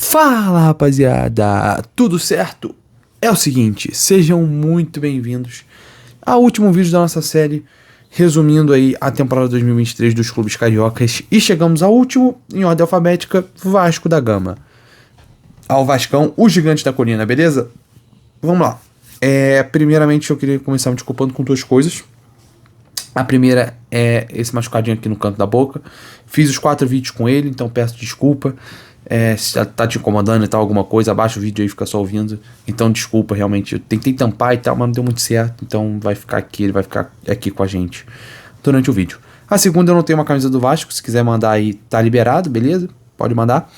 Fala, rapaziada, tudo certo? É o seguinte, sejam muito bem-vindos ao último vídeo da nossa série, resumindo aí a temporada 2023 dos clubes cariocas, e chegamos ao último, em ordem alfabética, Vasco da Gama. Ao Vascão, o gigante da colina, beleza? Vamos lá. Primeiramente eu queria começar me desculpando com duas coisas. A primeira é esse machucadinho aqui no canto da boca. Fiz os 4 vídeos com ele, então peço desculpa. Se tá te incomodando e tal, alguma coisa, abaixa o vídeo aí e fica só ouvindo. Então desculpa, realmente. Eu tentei tampar e tal, mas não deu muito certo. Então vai ficar aqui, ele vai ficar aqui com a gente durante o vídeo. A segunda, eu não tenho uma camisa do Vasco. Se quiser mandar aí, tá liberado, beleza? Pode mandar.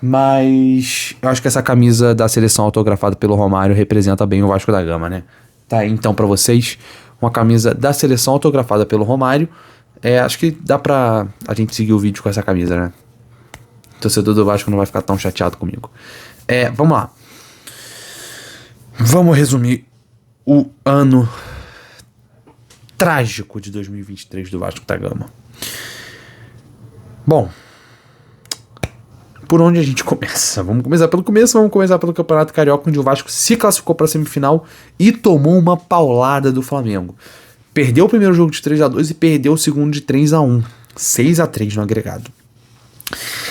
Mas eu acho que essa camisa da seleção autografada pelo Romário representa bem o Vasco da Gama, né? Tá aí então pra vocês uma camisa da seleção autografada pelo Romário. Acho que dá pra a gente seguir o vídeo com essa camisa, né? O torcedor do Vasco não vai ficar tão chateado comigo. Vamos lá. Vamos resumir o ano trágico de 2023 do Vasco da Gama. Bom, por onde a gente começa? Vamos começar pelo começo, vamos começar pelo Campeonato Carioca, onde o Vasco se classificou para a semifinal e tomou uma paulada do Flamengo. Perdeu o primeiro jogo de 3-2 e perdeu o segundo de 3-1. 6-3 no agregado.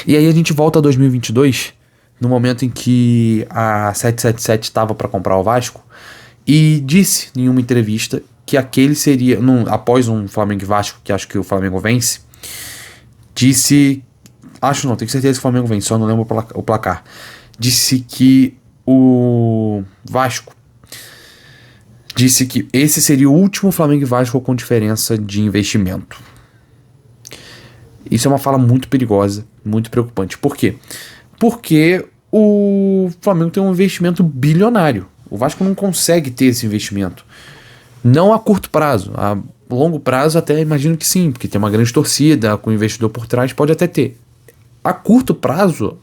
E aí a gente volta a 2022, no momento em que a 777 estava para comprar o Vasco, e disse em uma entrevista que aquele seria, após um Flamengo e Vasco, que acho que o Flamengo vence, disse... Acho não, tenho certeza que o Flamengo vence, só não lembro o placar. Disse que o Vasco... Disse que esse seria o último Flamengo e Vasco com diferença de investimento. Isso é uma fala muito perigosa, muito preocupante. Por quê? Porque o Flamengo tem um investimento bilionário. O Vasco não consegue ter esse investimento. Não a curto prazo. A longo prazo até imagino que sim, porque tem uma grande torcida, com investidor por trás, pode até ter. A curto prazo,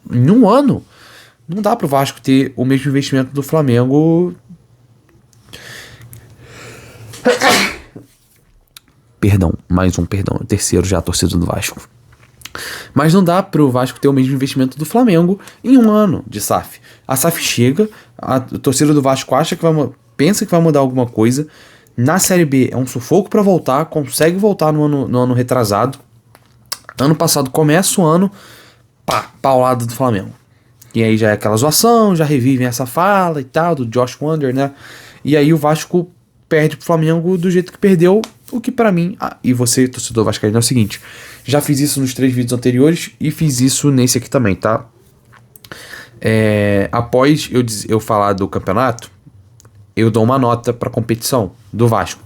em um ano, não dá para o Vasco ter o mesmo investimento do Flamengo. Perdão, mais um perdão, o terceiro já a torcida do Vasco. Mas não dá pro Vasco ter o mesmo investimento do Flamengo em um ano de SAF. A SAF chega, a torcida do Vasco pensa que vai mudar alguma coisa. Na Série B é um sufoco para voltar, consegue voltar no ano retrasado. Ano passado começa o ano, paulada do Flamengo. E aí já é aquela zoação, já revivem essa fala e tal, do Josh Wander, né? E aí o Vasco perde pro Flamengo do jeito que perdeu, o que pra mim... e você, torcedor vascaíno, é o seguinte, já fiz isso nos 3 vídeos anteriores e fiz isso nesse aqui também, tá? Após eu falar do campeonato, eu dou uma nota pra competição do Vasco.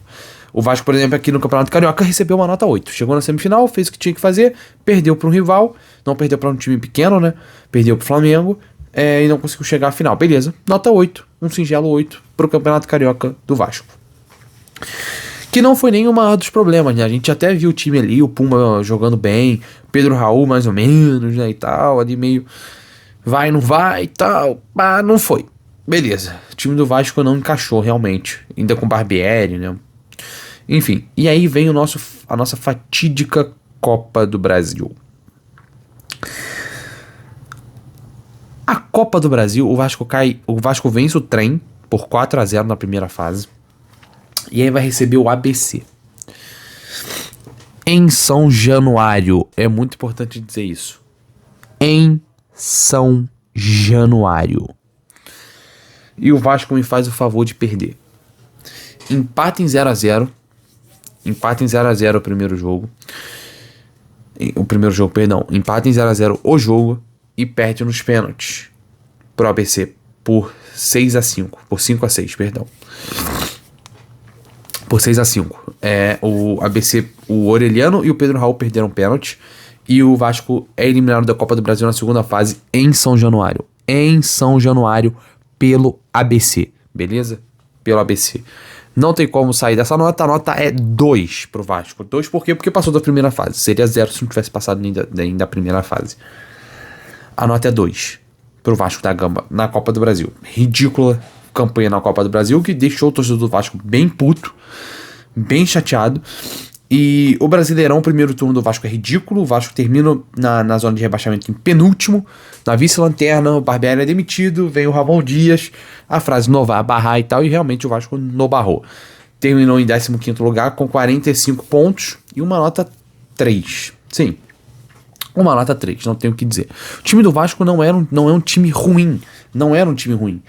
O Vasco, por exemplo, aqui no Campeonato Carioca recebeu uma nota 8. Chegou na semifinal, fez o que tinha que fazer, perdeu para um rival, não perdeu para um time pequeno, né? Perdeu pro Flamengo e não conseguiu chegar à final. Beleza, nota 8, um singelo 8 pro Campeonato Carioca do Vasco. Que não foi nem o maior dos problemas, né? A gente até viu o time ali, o Puma jogando bem, Pedro Raul mais ou menos, né, e tal, ali meio vai, não vai e tal, mas não foi. Beleza, o time do Vasco não encaixou realmente, ainda com Barbieri, né? Enfim, e aí vem a nossa fatídica Copa do Brasil. A Copa do Brasil, o Vasco vence o Trem por 4-0 na primeira fase. E aí vai receber o ABC. Em São Januário. É muito importante dizer isso. Em São Januário. E o Vasco me faz o favor de perder. Empate em 0-0. Empate em 0-0 o primeiro jogo. Empate em 0-0 o jogo. E perde nos pênaltis. Pro ABC. Por 6-5. Por 5-6, perdão. Por 6-5. O ABC, o Orelhano e o Pedro Raul perderam pênalti. E o Vasco é eliminado da Copa do Brasil na segunda fase em São Januário. Em São Januário pelo ABC. Beleza? Pelo ABC. Não tem como sair dessa nota. A nota é 2 pro Vasco. 2 por quê? Porque passou da primeira fase. Seria 0 se não tivesse passado nem da primeira fase. A nota é 2 pro Vasco da Gama na Copa do Brasil. Ridícula campanha na Copa do Brasil, que deixou o torcedor do Vasco bem puto, bem chateado. E o Brasileirão, o primeiro turno do Vasco é ridículo. O Vasco termina na zona de rebaixamento em penúltimo, na vice-lanterna. O Barbieri é demitido, vem o Ramon Dias, a frase novar, barrar e tal, e realmente o Vasco no barrou. Terminou em 15º lugar com 45 pontos e uma nota 3. Sim, uma nota 3, não tenho o que dizer. O time do Vasco não é um time ruim, não era um time ruim.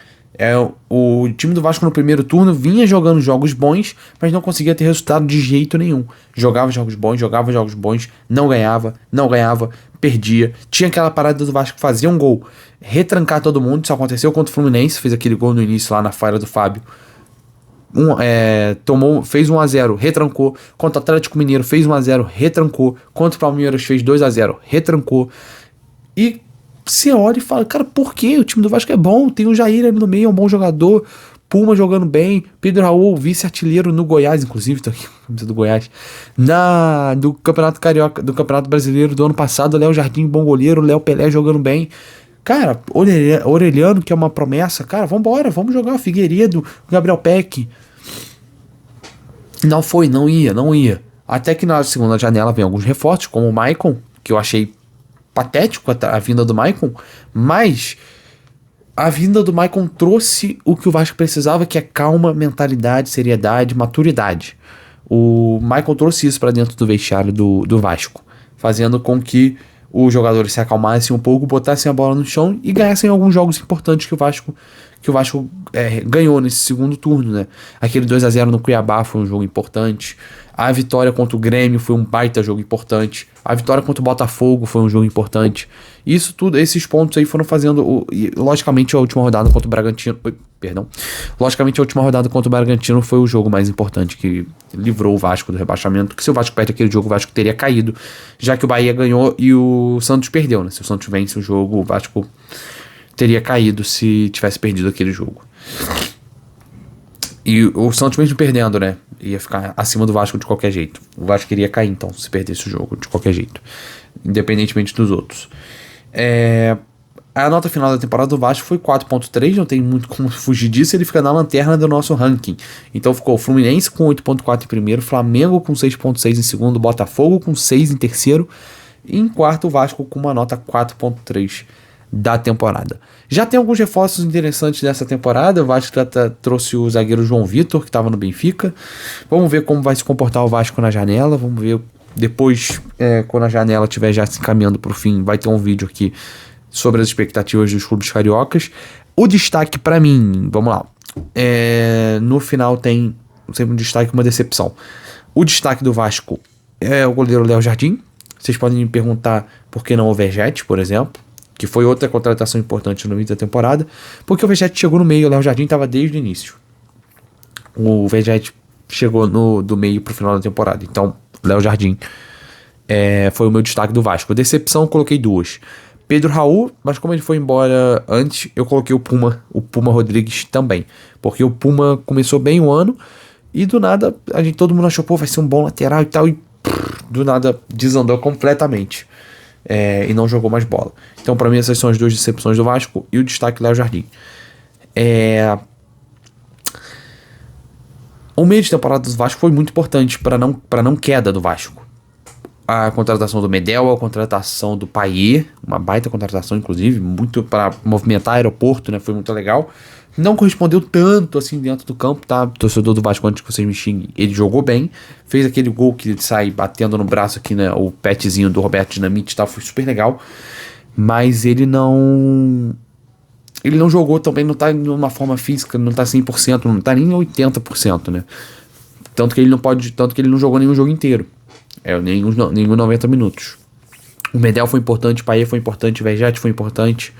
O time do Vasco no primeiro turno vinha jogando jogos bons, mas não conseguia ter resultado de jeito nenhum. Jogava jogos bons, não ganhava, perdia. Tinha aquela parada do Vasco fazer um gol, retrancar todo mundo. Isso aconteceu contra o Fluminense, fez aquele gol no início lá na falha do Fábio. Fez 1-0, retrancou. Contra o Atlético Mineiro fez 1-0, retrancou. Contra o Palmeiras fez 2-0, retrancou. E você olha e fala, cara, por quê? O time do Vasco é bom, tem o Jair ali no meio, é um bom jogador, Puma jogando bem, Pedro Raul, vice-artilheiro no Goiás, inclusive, tá aqui, camisa do Goiás, do Campeonato Carioca, do Campeonato Brasileiro do ano passado, Léo Jardim, bom goleiro, Léo Pelé jogando bem. Cara, Orelhano, que é uma promessa, cara, vamos jogar o Figueiredo, o Gabriel Peck. Não ia. Até que na segunda janela vem alguns reforços, como o Maicon, que eu achei patético a vinda do Maicon, mas a vinda do Maicon trouxe o que o Vasco precisava, que é calma, mentalidade, seriedade, maturidade. O Maicon trouxe isso para dentro do vestiário do Vasco, fazendo com que os jogadores se acalmassem um pouco, botassem a bola no chão e ganhassem alguns jogos importantes que o Vasco ganhou nesse segundo turno, né? Aquele 2-0 no Cuiabá foi um jogo importante. A vitória contra o Grêmio foi um baita jogo importante. A vitória contra o Botafogo foi um jogo importante. Isso tudo, esses pontos aí foram fazendo. Logicamente, a última rodada contra o Bragantino. Logicamente, a última rodada contra o Bragantino foi o jogo mais importante, que livrou o Vasco do rebaixamento. Porque se o Vasco perde aquele jogo, o Vasco teria caído, já que o Bahia ganhou e o Santos perdeu, né? Se o Santos vence o jogo, o Vasco teria caído se tivesse perdido aquele jogo. E o Santos mesmo perdendo, né? Ia ficar acima do Vasco de qualquer jeito. O Vasco iria cair, então, se perdesse o jogo de qualquer jeito. Independentemente dos outros. A nota final da temporada do Vasco foi 4.3, não tem muito como fugir disso. Ele fica na lanterna do nosso ranking. Então ficou o Fluminense com 8.4 em primeiro, Flamengo com 6.6 em segundo, Botafogo com 6 em terceiro. E em quarto, o Vasco com uma nota 4.3 da temporada. Já tem alguns reforços interessantes dessa temporada. O Vasco trouxe o zagueiro João Vitor, que estava no Benfica. Vamos ver como vai se comportar o Vasco na janela. Vamos ver depois, quando a janela estiver já se encaminhando para o fim, vai ter um vídeo aqui sobre as expectativas dos clubes cariocas. O destaque para mim, vamos lá. No final tem sempre um destaque e uma decepção. O destaque do Vasco é o goleiro Léo Jardim. Vocês podem me perguntar por que não o Vergete, por exemplo, que foi outra contratação importante no início da temporada, porque o Vergete chegou no meio, o Léo Jardim estava desde o início. O Vergete chegou do meio pro final da temporada, então o Léo Jardim foi o meu destaque do Vasco. Decepção, coloquei 2. Pedro Raul, mas como ele foi embora antes, eu coloquei o Puma Rodrigues também, porque o Puma começou bem o ano, e do nada, todo mundo achou, vai ser um bom lateral e tal, e do nada desandou completamente. E não jogou mais bola. Então, para mim, essas são as 2 decepções do Vasco e o destaque Léo Jardim. O meio de temporada do Vasco foi muito importante para não queda do Vasco. A contratação do Medel, a contratação do Payet, uma baita contratação, inclusive, muito para movimentar aeroporto, né? Foi muito legal. Não correspondeu tanto assim dentro do campo, tá? Torcedor do Vasco, antes que vocês me xinguem, ele jogou bem, fez aquele gol que ele sai batendo no braço aqui, né? O petzinho do Roberto Dinamite e tal, foi super legal. Mas ele não jogou também, não tá numa forma física, não tá 100%, não tá nem 80%, né? Tanto que ele não jogou nenhum jogo inteiro. Nenhum 90 minutos. O Medel foi importante, o Payet foi importante, o Vergete foi importante,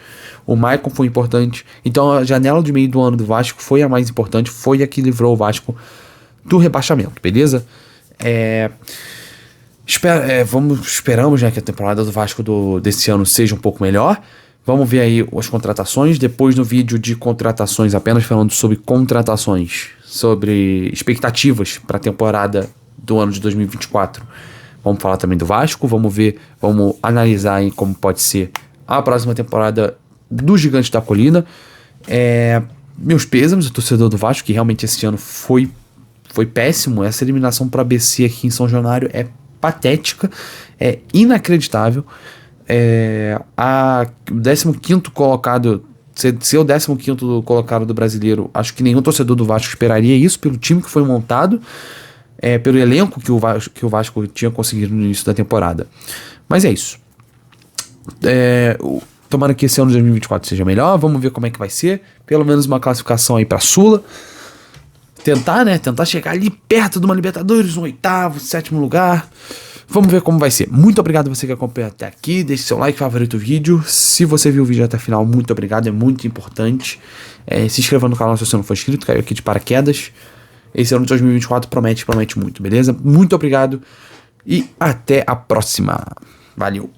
o Maicon foi importante. Então a janela de meio do ano do Vasco foi a mais importante, foi a que livrou o Vasco do rebaixamento, beleza? Esperamos, né, que a temporada do Vasco desse ano seja um pouco melhor. Vamos ver aí as contratações. Depois no vídeo de contratações, apenas falando sobre contratações, sobre expectativas para a temporada do ano de 2024. Vamos falar também do Vasco, vamos analisar aí como pode ser a próxima temporada do Gigante da Colina. Meus pêsames, o torcedor do Vasco, que realmente esse ano foi foi péssimo. Essa eliminação para ABC aqui em São Januário é patética, é inacreditável. O 15º colocado, ser o 15º colocado do brasileiro, acho que nenhum torcedor do Vasco esperaria isso, pelo time que foi montado, pelo elenco que o Vasco tinha conseguido no início da temporada. Mas é isso. Tomara que esse ano de 2024 seja melhor. Vamos ver como é que vai ser. Pelo menos uma classificação aí pra Sula. Tentar chegar ali perto de uma Libertadores, um 8º, 7º lugar. Vamos ver como vai ser. Muito obrigado a você que acompanha até aqui. Deixe seu like, favorito o vídeo. Se você viu o vídeo até o final, muito obrigado. É muito importante. Se inscreva no canal se você não for inscrito. Caiu aqui de paraquedas. Esse ano de 2024 promete muito, beleza? Muito obrigado. E até a próxima. Valeu.